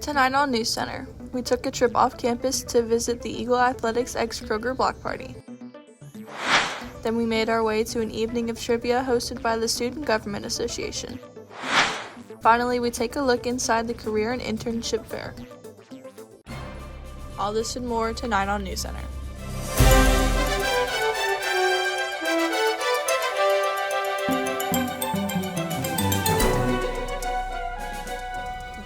Tonight on NewsCenter, we took a trip off campus to visit the Eagle Athletics x Kroger block party. Then we made our way to an evening of trivia hosted by the Student Government Association. Finally, we take a look inside the Career and Internship Fair. All this and more tonight on NewsCenter.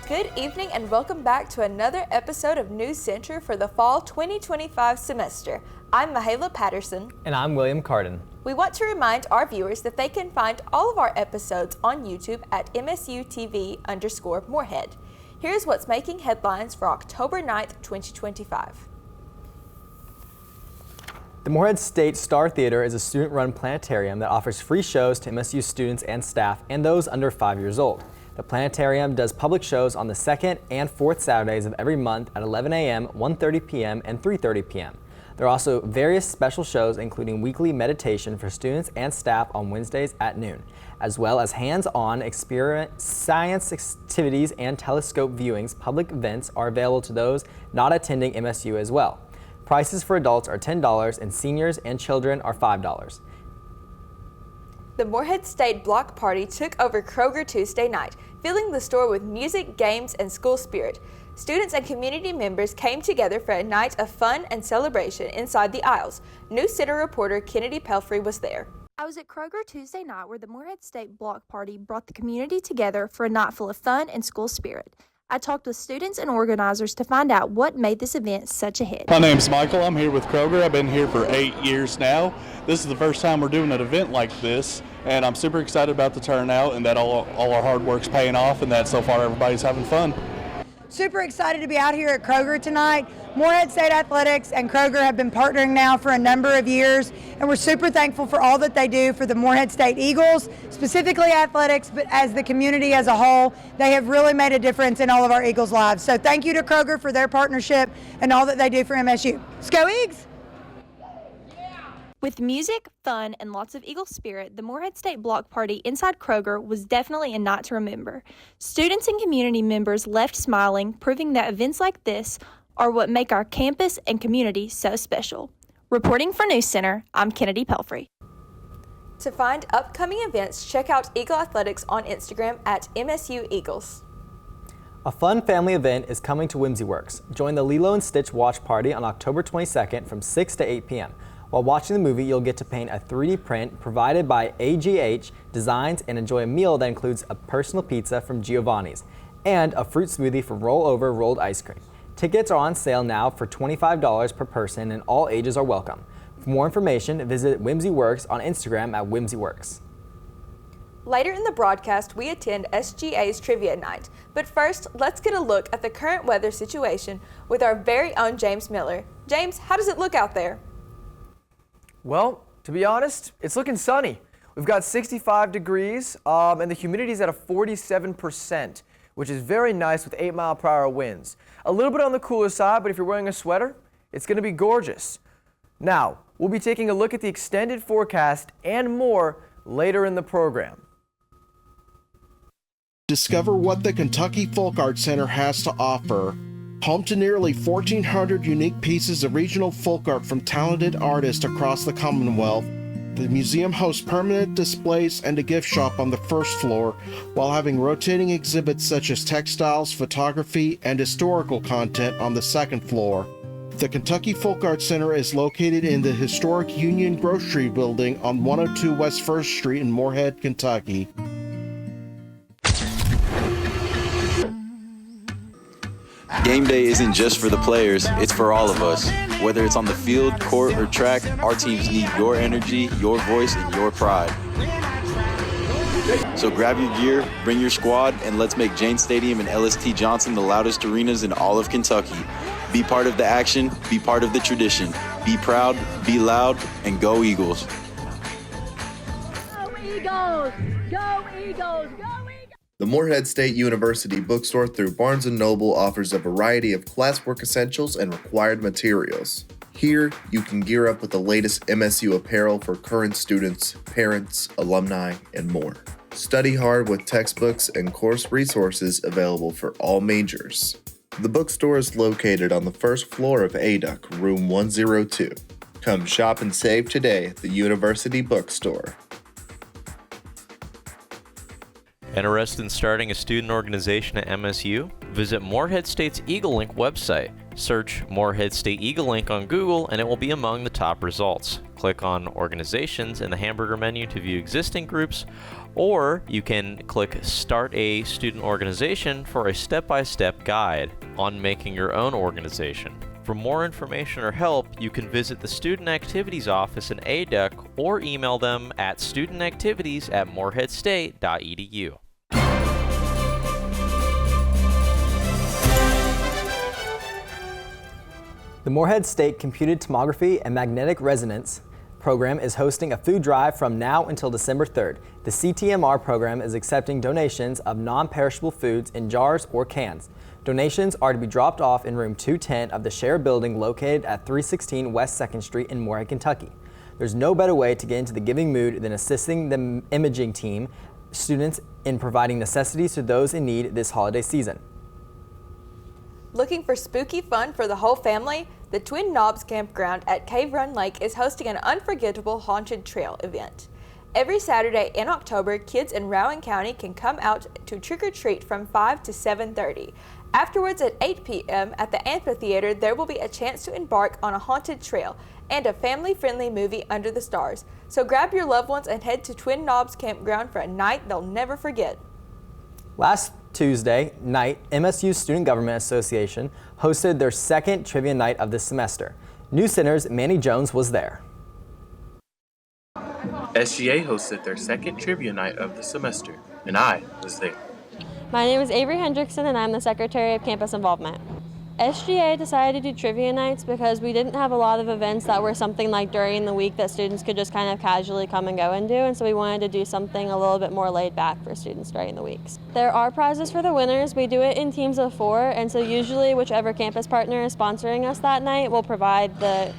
Good evening and welcome back to another episode of NewsCenter for the fall 2025 semester. I'm Mahala Patterson. And I'm William Carden. We want to remind our viewers that they can find all of our episodes on YouTube at MSUTV_Moorhead. Here's what's making headlines for October 9th, 2025. The Moorhead State Star Theater is a student-run planetarium that offers free shows to MSU students and staff and those under 5 years old. The planetarium does public shows on the second and fourth Saturdays of every month at 11 a.m., 1:30 p.m., and 3:30 p.m. There are also various special shows, including weekly meditation for students and staff on Wednesdays at noon, as well as hands-on science activities and telescope viewings. Public events are available to those not attending MSU as well. Prices for adults are $10 and seniors and children are $5. The Moorhead State Block Party took over Kroger Tuesday night, filling the store with music, games, and school spirit. Students and community members came together for a night of fun and celebration inside the aisles. NewsCenter reporter Kennedy Pelfrey was there. I was at Kroger Tuesday night where the Moorhead State Block Party brought the community together for a night full of fun and school spirit. I talked with students and organizers to find out what made this event such a hit. My name's Michael. I'm here with Kroger. I've been here for 8 years now. This is the first time we're doing an event like this, and I'm super excited about the turnout and that all our hard work's paying off and that so far everybody's having fun. Super excited to be out here at Kroger tonight. Moorhead State Athletics and Kroger have been partnering now for a number of years, and we're super thankful for all that they do for the Moorhead State Eagles, specifically athletics, but as the community as a whole. They have really made a difference in all of our Eagles' lives. So thank you to Kroger for their partnership and all that they do for MSU. Let's go Eags! With music, fun, and lots of Eagle spirit, the Moorhead State Block Party inside Kroger was definitely a night to remember. Students and community members left smiling, proving that events like this are what make our campus and community so special. Reporting for NewsCenter, I'm Kennedy Pelfrey. To find upcoming events, check out Eagle Athletics on Instagram at MSU Eagles. A fun family event is coming to Whimsyworks. Join the Lilo and Stitch watch party on October 22nd from 6 to 8 p.m. While watching the movie, you'll get to paint a 3D print provided by AGH Designs and enjoy a meal that includes a personal pizza from Giovanni's and a fruit smoothie from Rollover Rolled Ice Cream. Tickets are on sale now for $25 per person and all ages are welcome. For more information, visit Whimsyworks on Instagram at Whimsyworks. Later in the broadcast, we attend SGA's Trivia Night. But first, let's get a look at the current weather situation with our very own James Miller. James, how does it look out there? Well, to be honest, it's looking sunny. We've got 65 degrees and the humidity is at a 47%, which is very nice with 8-mile-per-hour winds. A little bit on the cooler side, but if you're wearing a sweater, it's going to be gorgeous. Now, we'll be taking a look at the extended forecast and more later in the program. Discover what the Kentucky Folk Art Center has to offer. Home to nearly 1,400 unique pieces of regional folk art from talented artists across the Commonwealth, the museum hosts permanent displays and a gift shop on the first floor, while having rotating exhibits such as textiles, photography, and historical content on the second floor. The Kentucky Folk Art Center is located in the historic Union Grocery Building on 102 West 1st Street in Moorhead, Kentucky. Game day isn't just for the players, it's for all of us. Whether it's on the field, court, or track, our teams need your energy, your voice, and your pride. So grab your gear, bring your squad, and let's make Jane Stadium and LST Johnson the loudest arenas in all of Kentucky. Be part of the action, be part of the tradition. Be proud, be loud, and go Eagles. Go Eagles! Go Eagles! Go Eagles! The Moorhead State University bookstore through Barnes & Noble offers a variety of classwork essentials and required materials. Here, you can gear up with the latest MSU apparel for current students, parents, alumni, and more. Study hard with textbooks and course resources available for all majors. The bookstore is located on the first floor of ADUC, room 102. Come shop and save today at the University Bookstore. Interested in starting a student organization at MSU? Visit Morehead State's Eagle Link website. Search Morehead State Eagle Link on Google and it will be among the top results. Click on Organizations in the hamburger menu to view existing groups, or you can click Start a Student Organization for a step-by-step guide on making your own organization. For more information or help, you can visit the Student Activities Office in ADUC or email them at studentactivities@moreheadstate.edu. The Morehead State Computed Tomography and Magnetic Resonance program is hosting a food drive from now until December 3rd. The CTMR program is accepting donations of non-perishable foods in jars or cans. Donations are to be dropped off in room 210 of the Share building located at 316 West 2nd Street in Morehead, Kentucky. There's no better way to get into the giving mood than assisting the imaging team students in providing necessities to those in need this holiday season. Looking for spooky fun for the whole family? The Twin Knobs Campground at Cave Run Lake is hosting an unforgettable haunted trail event. Every Saturday in October, kids in Rowan County can come out to trick-or-treat from 5 to 7:30. Afterwards at 8 p.m. at the amphitheater, there will be a chance to embark on a haunted trail and a family-friendly movie under the stars. So grab your loved ones and head to Twin Knobs Campground for a night they'll never forget. Last Tuesday night, MSU's Student Government Association hosted their second trivia night of the semester. NewsCenter's Manny Jones was there. SGA hosted their second trivia night of the semester, and I was there. My name is Avery Hendrickson, and I'm the Secretary of Campus Involvement. SGA decided to do trivia nights because we didn't have a lot of events that were something like during the week that students could just kind of casually come and go and do, and so we wanted to do something a little bit more laid back for students during the weeks. There are prizes for the winners. We do it in teams of 4, and so usually whichever campus partner is sponsoring us that night will provide the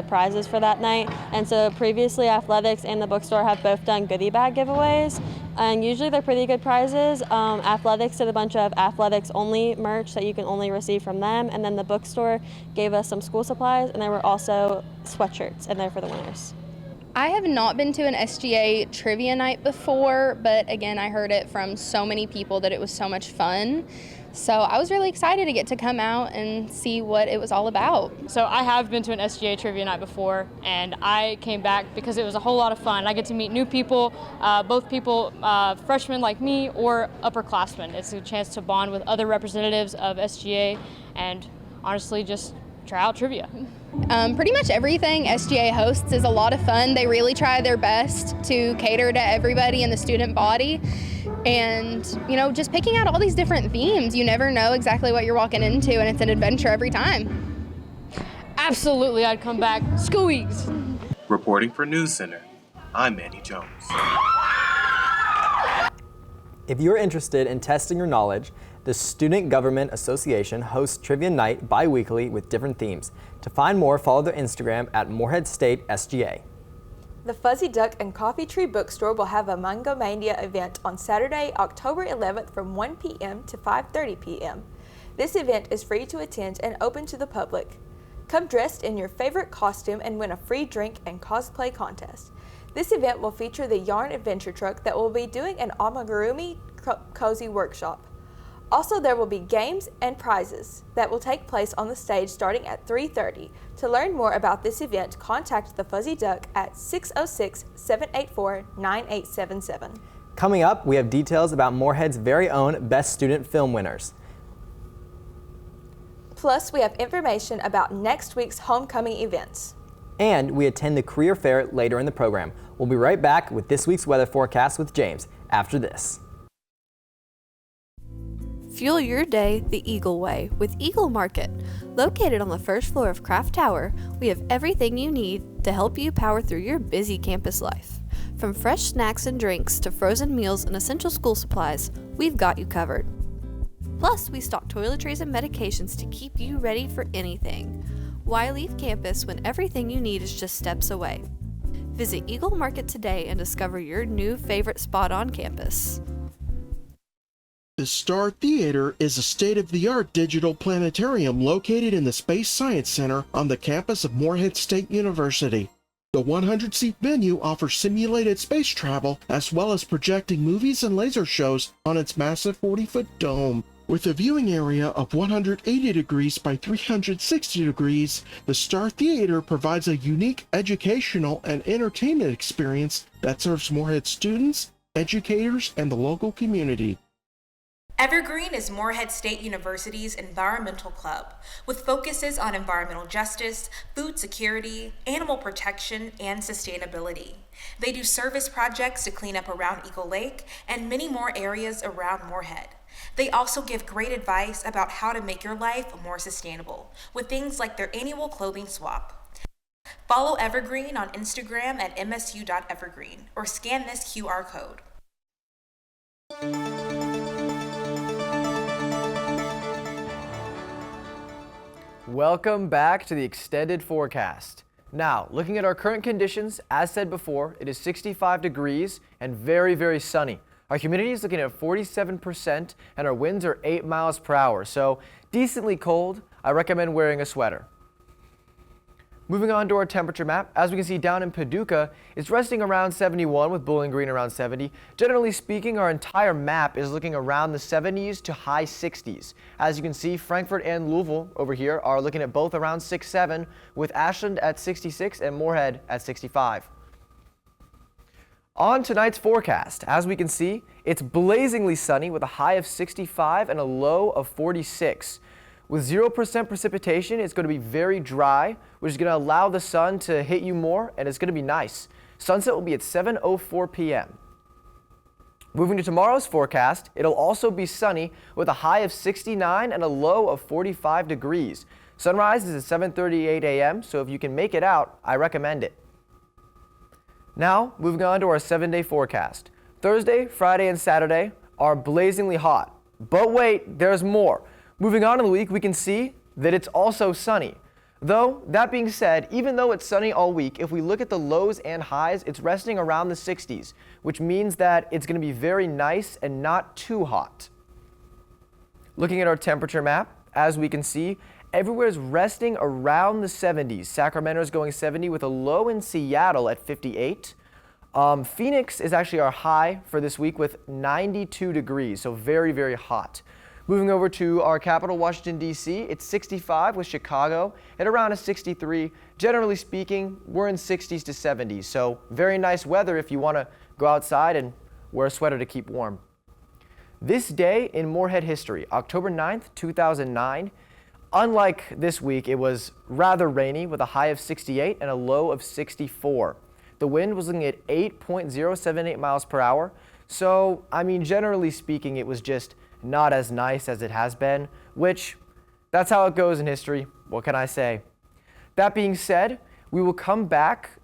prizes for that night. And so previously athletics and the bookstore have both done goodie bag giveaways, and usually they're pretty good prizes. Athletics did a bunch of athletics only merch that you can only receive from them, and then the bookstore gave us some school supplies, and there were also sweatshirts in there for the winners. I have not been to an SGA trivia night before, but again, I heard it from so many people that it was so much fun. So I was really excited to get to come out and see what it was all about. So I have been to an SGA trivia night before, and I came back because it was a whole lot of fun. I get to meet new people, both people, freshmen like me or upperclassmen. It's a chance to bond with other representatives of SGA and honestly just try out trivia. Pretty much everything SGA hosts is a lot of fun. They really try their best to cater to everybody in the student body. And, just picking out all these different themes, you never know exactly what you're walking into, and it's an adventure every time. Absolutely, I'd come back. Squeaks! Reporting for NewsCenter, I'm Manny Jones. If you're interested in testing your knowledge, the Student Government Association hosts Trivia Night bi-weekly with different themes. To find more, follow their Instagram at Morehead State SGA. The Fuzzy Duck and Coffee Tree Bookstore will have a Mango Mania event on Saturday, October 11th from 1 p.m. to 5:30 p.m. This event is free to attend and open to the public. Come dressed in your favorite costume and win a free drink and cosplay contest. This event will feature the Yarn Adventure Truck that will be doing an amigurumi cozy workshop. Also, there will be games and prizes that will take place on the stage starting at 3:30. To learn more about this event, contact the Fuzzy Duck at 606-784-9877. Coming up, we have details about Morehead's very own Best Student Film winners. Plus, we have information about next week's homecoming events. And we attend the career fair later in the program. We'll be right back with this week's weather forecast with James after this. Fuel your day the Eagle way with Eagle Market. Located on the first floor of Craft Tower, we have everything you need to help you power through your busy campus life. From fresh snacks and drinks to frozen meals and essential school supplies, we've got you covered. Plus, we stock toiletries and medications to keep you ready for anything. Why leave campus when everything you need is just steps away? Visit Eagle Market today and discover your new favorite spot on campus. The Star Theater is a state-of-the-art digital planetarium located in the Space Science Center on the campus of Morehead State University. The 100-seat venue offers simulated space travel as well as projecting movies and laser shows on its massive 40-foot dome. With a viewing area of 180 degrees by 360 degrees, the Star Theater provides a unique educational and entertainment experience that serves Morehead students, educators, and the local community. Evergreen is Morehead State University's environmental club, with focuses on environmental justice, food security, animal protection, and sustainability. They do service projects to clean up around Eagle Lake and many more areas around Morehead. They also give great advice about how to make your life more sustainable, with things like their annual clothing swap. Follow Evergreen on Instagram at msu.evergreen or scan this QR code. Welcome back to the extended forecast. Now, looking at our current conditions, as said before, it is 65 degrees and very, very sunny. Our humidity is looking at 47% and our winds are 8 miles per hour, so decently cold. I recommend wearing a sweater. Moving on to our temperature map, as we can see down in Paducah, it's resting around 71 with Bowling Green around 70. Generally speaking, our entire map is looking around the 70s to high 60s. As you can see, Frankfort and Louisville over here are looking at both around 67, with Ashland at 66 and Morehead at 65. On tonight's forecast, as we can see, it's blazingly sunny with a high of 65 and a low of 46. With 0% precipitation, it's going to be very dry, which is going to allow the sun to hit you more, and it's going to be nice. Sunset will be at 7:04 p.m. Moving to tomorrow's forecast, it'll also be sunny with a high of 69 and a low of 45 degrees. Sunrise is at 7:38 a.m., so if you can make it out, I recommend it. Now, moving on to our 7-day forecast. Thursday, Friday, and Saturday are blazingly hot. But wait, there's more. Moving on in the week, we can see that it's also sunny. Though, that being said, even though it's sunny all week, if we look at the lows and highs, it's resting around the 60s, which means that it's going to be very nice and not too hot. Looking at our temperature map, as we can see, everywhere is resting around the 70s. Sacramento is going 70 with a low in Seattle at 58. Phoenix is actually our high for this week with 92 degrees, so very, very hot. Moving over to our capital, Washington, D.C., it's 65 with Chicago at around a 63. Generally speaking, we're in 60s to 70s, so very nice weather if you want to go outside and wear a sweater to keep warm. This day in Morehead history, October 9th, 2009, unlike this week, it was rather rainy with a high of 68 and a low of 64. The wind was looking at 8.078 miles per hour, so, I mean, generally speaking, it was just not as nice as it has been, which, that's how it goes in history. What can I say? That being said, we will come back.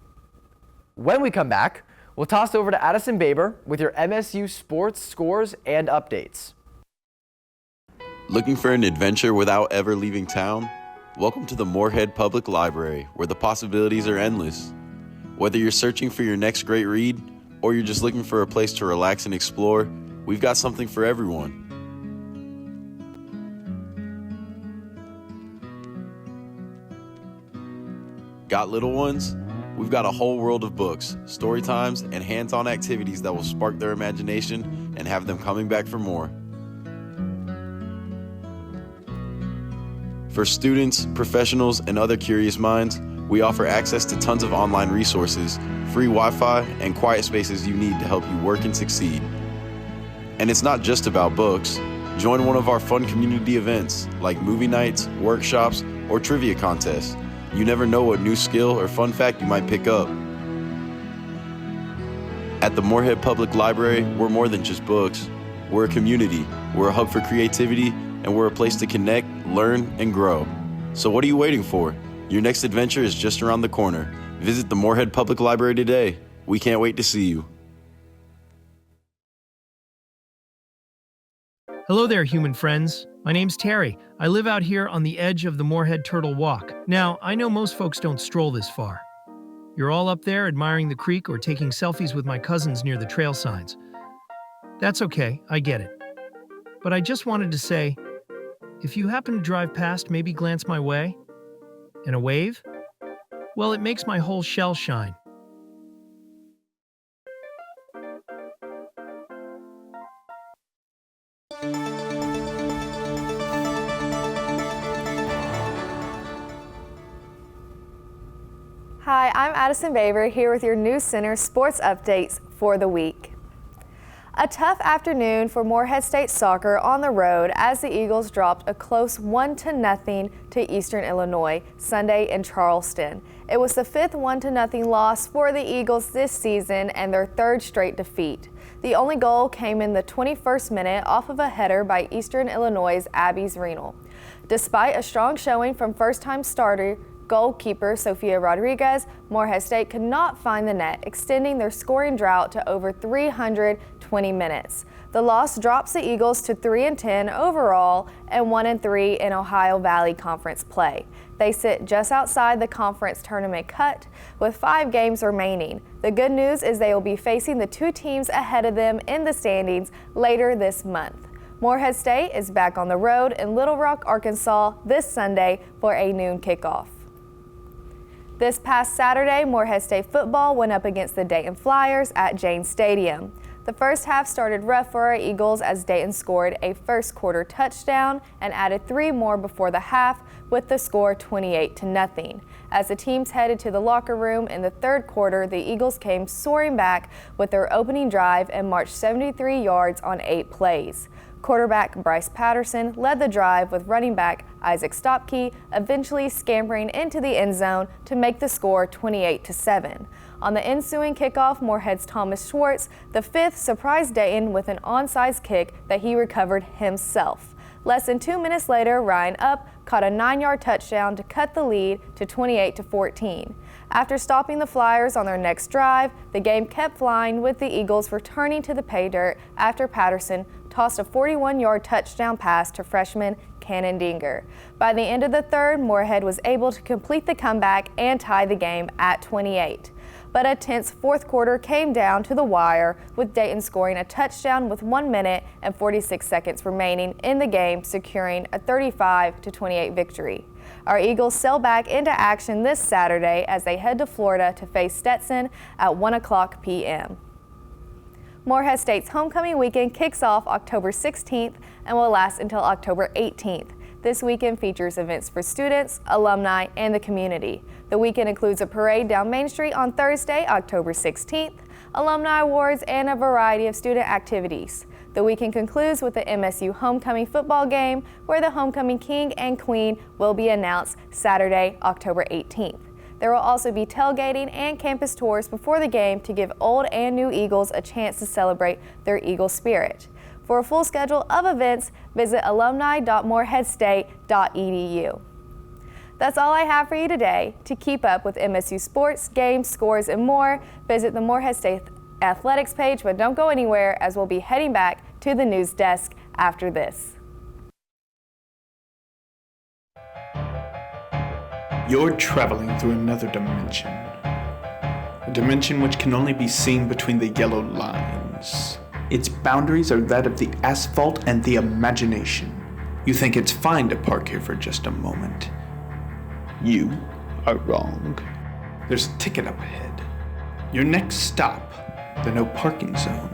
When we come back, we'll toss over to Addison Baber with your MSU sports scores and updates. Looking for an adventure without ever leaving town? Welcome to the Morehead Public Library, where the possibilities are endless. Whether you're searching for your next great read, or you're just looking for a place to relax and explore, we've got something for everyone. Got little ones? We've got a whole world of books, story times, and hands-on activities that will spark their imagination and have them coming back for more. For students, professionals, and other curious minds, we offer access to tons of online resources, free Wi-Fi, and quiet spaces you need to help you work and succeed. And it's not just about books. Join one of our fun community events, like movie nights, workshops, or trivia contests. You never know what new skill or fun fact you might pick up. At the Morehead Public Library, we're more than just books. We're a community, we're a hub for creativity, and we're a place to connect, learn, and grow. So what are you waiting for? Your next adventure is just around the corner. Visit the Morehead Public Library today. We can't wait to see you. Hello there, human friends. My name's Terry. I live out here on the edge of the Morehead Turtle Walk. Now, I know most folks don't stroll this far. You're all up there admiring the creek or taking selfies with my cousins near the trail signs. That's okay, I get it. But I just wanted to say, if you happen to drive past, maybe glance my way. And a wave? Well, it makes my whole shell shine. Hi, I'm Addison Baber here with your NewsCenter sports updates for the week. A tough afternoon for Morehead State soccer on the road as the Eagles dropped a close 1-0 to Eastern Illinois Sunday in Charleston. It was the fifth 1-0 loss for the Eagles this season and their third straight defeat. The only goal came in the 21st minute off of a header by Eastern Illinois' Abby Zrenal. Despite a strong showing from first-time starter goalkeeper Sofia Rodriguez, Morehead State could not find the net, extending their scoring drought to over 320 minutes. The loss drops the Eagles to 3-10 overall and 1-3 in Ohio Valley Conference play. They sit just outside the conference tournament cut with 5 games remaining. The good news is they will be facing the 2 teams ahead of them in the standings later this month. Morehead State is back on the road in Little Rock, Arkansas this Sunday for a noon kickoff. This past Saturday, Morehead State football went up against the Dayton Flyers at Jane Stadium. The first half started rough for our Eagles as Dayton scored a first quarter touchdown and added 3 more before the half with the score 28-0. As the teams headed to the locker room in the third quarter, the Eagles came soaring back with their opening drive and marched 73 yards on 8 plays. Quarterback Bryce Patterson led the drive with running back Isaac Stopke eventually scampering into the end zone to make the score 28-7. On the ensuing kickoff, Morehead's Thomas Schwartz, the fifth, surprised Dayton with an onside kick that he recovered himself. Less than 2 minutes later, Ryan Upp caught a 9-yard touchdown to cut the lead to 28-14. After stopping the Flyers on their next drive, the game kept flying with the Eagles returning to the pay dirt after Patterson tossed a 41-yard touchdown pass to freshman Cannon Dinger. By the end of the third, Morehead was able to complete the comeback and tie the game at 28. But a tense fourth quarter came down to the wire, with Dayton scoring a touchdown with 1 minute and 46 seconds remaining in the game, securing a 35-28 victory. Our Eagles sail back into action this Saturday as they head to Florida to face Stetson at 1:00 p.m. Morehead State's homecoming weekend kicks off October 16th and will last until October 18th. This weekend features events for students, alumni, and the community. The weekend includes a parade down Main Street on Thursday, October 16th, alumni awards, and a variety of student activities. The weekend concludes with the MSU homecoming football game, where the homecoming king and queen will be announced Saturday, October 18th. There will also be tailgating and campus tours before the game to give old and new Eagles a chance to celebrate their Eagle spirit. For a full schedule of events, visit alumni.moreheadstate.edu. That's all I have for you today. To keep up with MSU sports, games, scores, and more, visit the Morehead State Athletics page, but don't go anywhere as we'll be heading back to the news desk after this. You're traveling through another dimension. A dimension which can only be seen between the yellow lines. Its boundaries are that of the asphalt and the imagination. You think it's fine to park here for just a moment. You are wrong. There's a ticket up ahead. Your next stop, the no parking zone.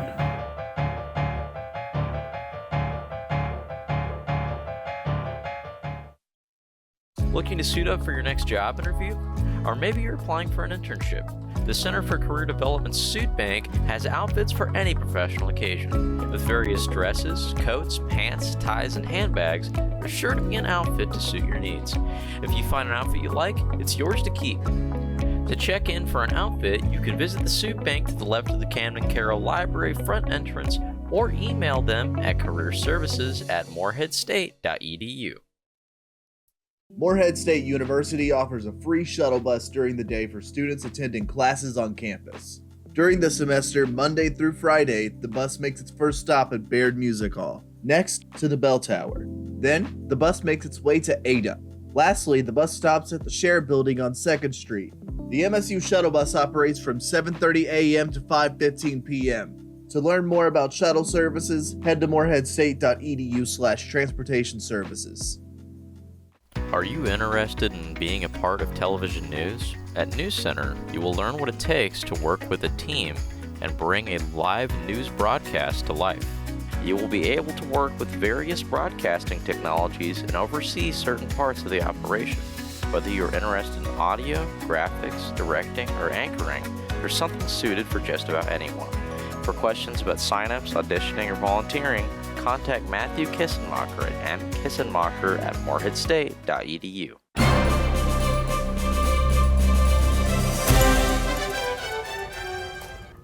Looking to suit up for your next job interview? Or maybe you're applying for an internship? The Center for Career Development's Suit Bank has outfits for any professional occasion. With various dresses, coats, pants, ties, and handbags, there's sure to be an outfit to suit your needs. If you find an outfit you like, it's yours to keep. To check in for an outfit, you can visit the Suit Bank to the left of the Camden Carroll Library front entrance or email them at careerservices@moreheadstate.edu. Morehead State University offers a free shuttle bus during the day for students attending classes on campus. During the semester, Monday through Friday, the bus makes its first stop at Baird Music Hall, next to the Bell Tower. Then, the bus makes its way to Ada. Lastly, the bus stops at the Share Building on 2nd Street. The MSU shuttle bus operates from 7:30 a.m. to 5:15 p.m. To learn more about shuttle services, head to moreheadstate.edu/transportation services. Are you interested in being a part of television news? At NewsCenter, you will learn what it takes to work with a team and bring a live news broadcast to life. You will be able to work with various broadcasting technologies and oversee certain parts of the operation. Whether you're interested in audio, graphics, directing, or anchoring, there's something suited for just about anyone. For questions about signups, auditioning, or volunteering, contact Matthew Kissenmacher at mkissenmacher@moreheadstate.edu.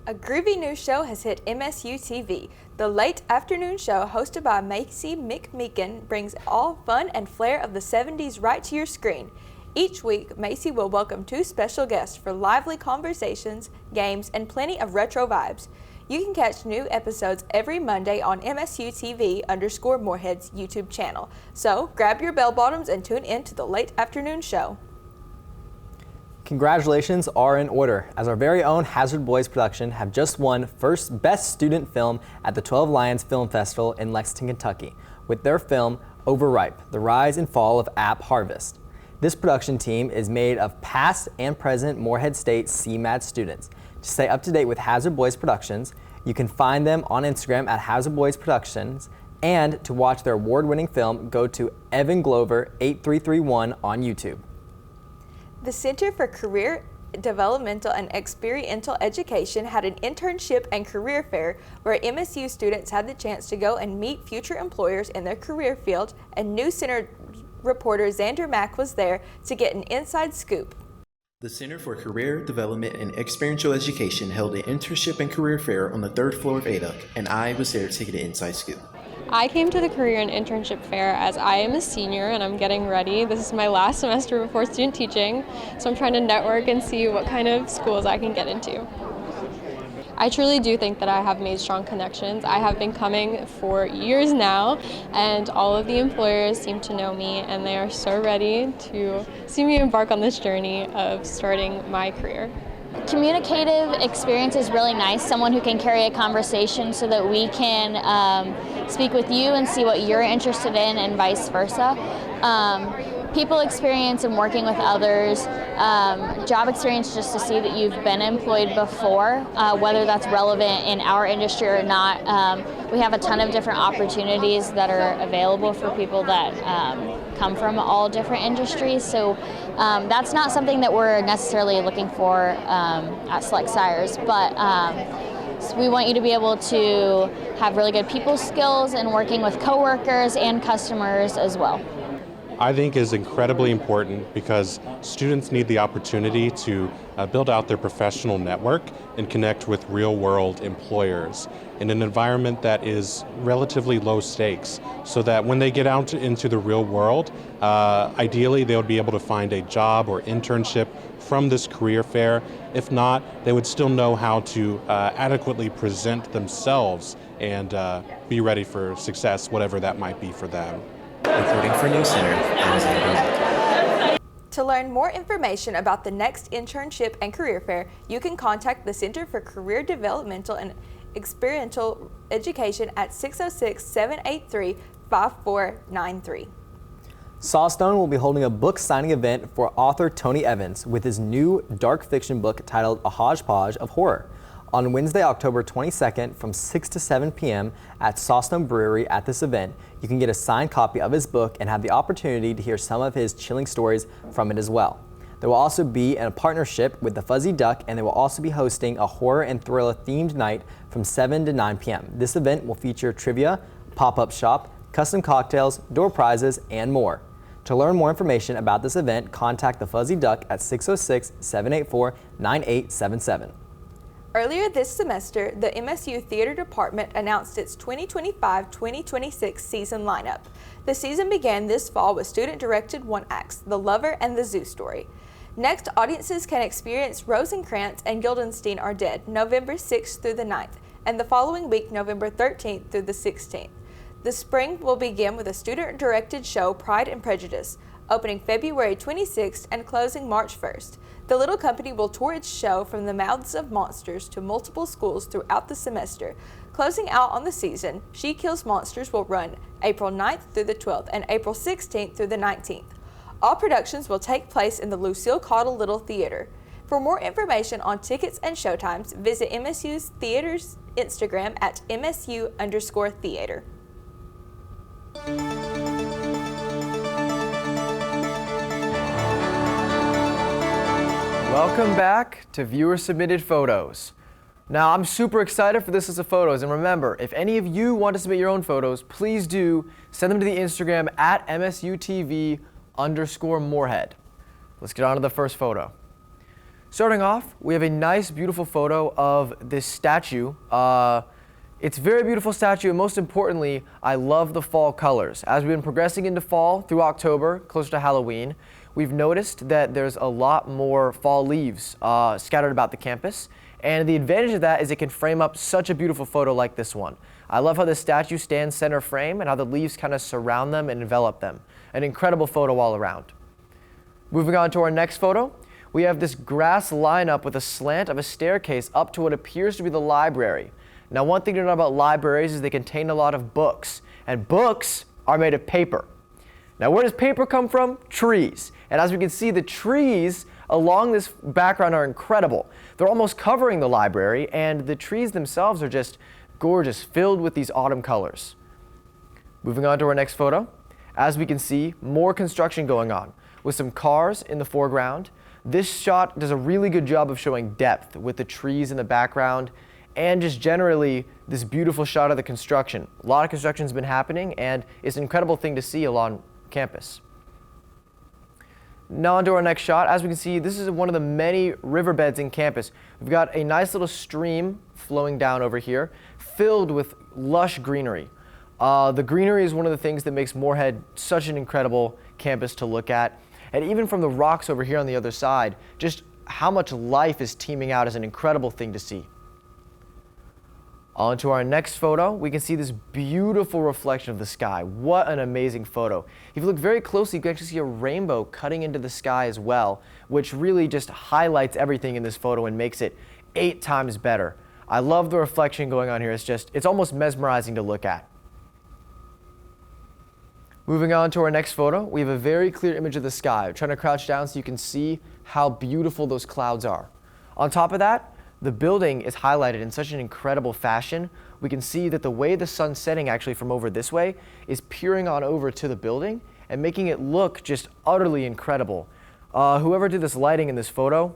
A groovy new show has hit MSU TV. The late afternoon show hosted by Macy McMeekin brings all fun and flair of the 70s right to your screen. Each week, Macy will welcome 2 special guests for lively conversations, games, and plenty of retro vibes. You can catch new episodes every Monday on MSU TV_Morehead's YouTube channel. So grab your bell bottoms and tune in to the late afternoon show. Congratulations are in order, as our very own Hazard Boys production have just won first Best Student Film at the 12 Lions Film Festival in Lexington, Kentucky, with their film Overripe, The Rise and Fall of App Harvest. This production team is made of past and present Morehead State CMAD students. To stay up to date with Hazard Boys Productions, you can find them on Instagram at Hazard Boys Productions, and to watch their award-winning film, go to Evan Glover 8331 on YouTube. The Center for Career Developmental and Experiential Education had an internship and career fair where MSU students had the chance to go and meet future employers in their career field, and NewsCenter reporter Xander Mack was there to get an inside scoop. The Center for Career Development and Experiential Education held an internship and career fair on the 3rd floor of ADUC, and I was there to get an inside scoop. I came to the Career and Internship Fair as I am a senior and I'm getting ready. This is my last semester before student teaching, so I'm trying to network and see what kind of schools I can get into. I truly do think that I have made strong connections. I have been coming for years now, and all of the employers seem to know me, and they are so ready to see me embark on this journey of starting my career. Communicative experience is really nice, someone who can carry a conversation so that we can speak with you and see what you're interested in and vice versa. People experience and working with others, job experience just to see that you've been employed before, whether that's relevant in our industry or not. We have a ton of different opportunities that are available for people that come from all different industries, so that's not something that we're necessarily looking for at Select Sires, but so we want you to be able to have really good people skills and working with coworkers and customers as well. I think is incredibly important because students need the opportunity to build out their professional network and connect with real-world employers in an environment that is relatively low stakes, so that when they get out into the real world, ideally they would be able to find a job or internship from this career fair. If not, they would still know how to adequately present themselves and be ready for success, whatever that might be for them. Reporting for NewsCenter, I'm Xander Mack. To learn more information about the next internship and career fair, you can contact the Center for Career Developmental and Experiential Education at 606-783-5493. Sawstone will be holding a book signing event for author Tony Evans with his new dark fiction book titled A Hodgepodge of Horror on Wednesday, October 22nd from 6 to 7 p.m. at Sawstone Brewery. At this event, you can get a signed copy of his book and have the opportunity to hear some of his chilling stories from it as well. There will also be a partnership with the Fuzzy Duck, and they will also be hosting a horror and thriller themed night from 7 to 9 p.m. This event will feature trivia, pop-up shop, custom cocktails, door prizes, and more. To learn more information about this event, contact the Fuzzy Duck at 606-784-9877. Earlier this semester, the MSU Theater Department announced its 2025-2026 season lineup. The season began this fall with student-directed one-acts, The Lover and the Zoo Story. Next, audiences can experience Rosencrantz and Guildenstern Are Dead, November 6th through the 9th, and the following week, November 13th through the 16th. The spring will begin with a student-directed show, Pride and Prejudice, opening February 26th and closing March 1st. The Little Company will tour its show From the Mouths of Monsters to multiple schools throughout the semester. Closing out on the season, She Kills Monsters will run April 9th through the 12th and April 16th through the 19th. All productions will take place in the Lucille Caudill Little Theater. For more information on tickets and showtimes, visit MSU's Theater's Instagram at MSU_theater. Welcome back to Viewer Submitted Photos. Now, I'm super excited for this list of photos, and remember, if any of you want to submit your own photos, please do send them to the Instagram at MSUTV_Moorhead. Let's get on to the first photo. Starting off, we have a nice, beautiful photo of this statue. It's a very beautiful statue, and most importantly, I love the fall colors. As we've been progressing into fall through October, closer to Halloween, we've noticed that there's a lot more fall leaves scattered about the campus. And the advantage of that is it can frame up such a beautiful photo like this one. I love how the statue stands center frame and how the leaves kind of surround them and envelop them. An incredible photo all around. Moving on to our next photo, we have this grass lineup with a slant of a staircase up to what appears to be the library. Now, one thing to know about libraries is they contain a lot of books, and books are made of paper. Now, where does paper come from? Trees. And as we can see, the trees along this background are incredible. They're almost covering the library, and the trees themselves are just gorgeous, filled with these autumn colors. Moving on to our next photo, as we can see, more construction going on with some cars in the foreground. This shot does a really good job of showing depth with the trees in the background and just generally this beautiful shot of the construction. A lot of construction's been happening, and it's an incredible thing to see along campus. Now on to our next shot. As we can see, this is one of the many riverbeds in campus. We've got a nice little stream flowing down over here, filled with lush greenery. The greenery is one of the things that makes Moorhead such an incredible campus to look at. And even from the rocks over here on the other side, just how much life is teeming out is an incredible thing to see. On to our next photo, we can see this beautiful reflection of the sky. What an amazing photo. If you look very closely, you can actually see a rainbow cutting into the sky as well, which really just highlights everything in this photo and makes it 8 times better. I love the reflection going on here. It's almost mesmerizing to look at. Moving on to our next photo, we have a very clear image of the sky. I'm trying to crouch down so you can see how beautiful those clouds are. On top of that, the building is highlighted in such an incredible fashion. We can see that the way the sun's setting actually from over this way is peering on over to the building and making it look just utterly incredible. Whoever did this lighting in this photo,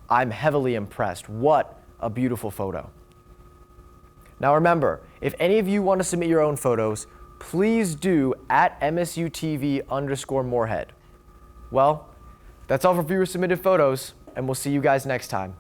I'm heavily impressed. What a beautiful photo. Now remember, if any of you want to submit your own photos, please do at MSUTV_Moorhead. Well, that's all for viewer submitted photos, and we'll see you guys next time.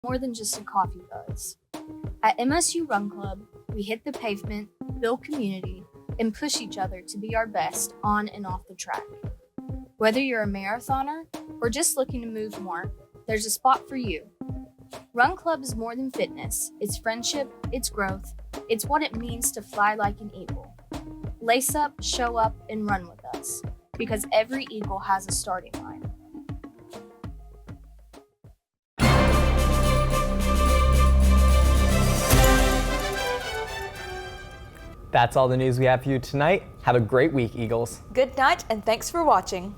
More than just a coffee buzz. At MSU Run Club, we hit the pavement, build community, and push each other to be our best on and off the track. Whether you're a marathoner or just looking to move more, there's a spot for you. Run Club is more than fitness. It's friendship, it's growth, it's what it means to fly like an eagle. Lace up, show up, and run with us, because every eagle has a starting line. That's all the news we have for you tonight. Have a great week, Eagles. Good night, and thanks for watching.